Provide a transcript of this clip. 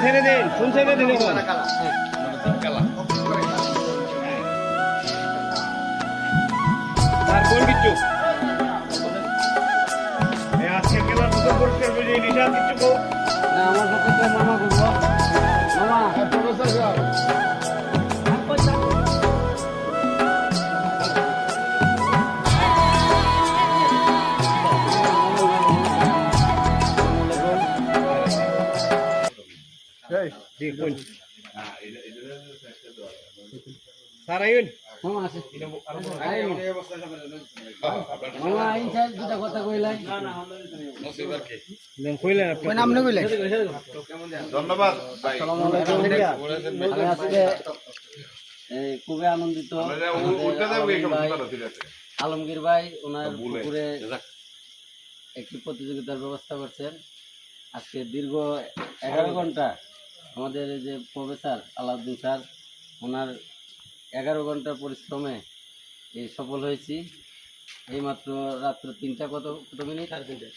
ছেড়ে দিন ফোন ছেড়ে দিন আর কোন কিছু আজকে খেলার মতো পরিষ্কার করে নিশা কিছু না আমার পক্ষে তো মামা করবো মামা সারাইন মামা আছে মামা এই সাইড দুটা কথা কইলাই কইলেন আপনি নাম না কইলেন ধন্যবাদ ভাই। আমি আজকে খুবই আনন্দিত আলমগীর ভাই ওনার পুকুরে একটি প্রতিযোগিতার ব্যবস্থা করছেন। আজকে দীর্ঘ 11 ঘন্টা আমাদের এই যে প্রফেসর আলাউদ্দিন স্যার ওনার 11 ঘন্টার পরিশ্রমে এই সফল হয়েছি। এইমাত্র রাত্র 3টা কত মিনিট 3:30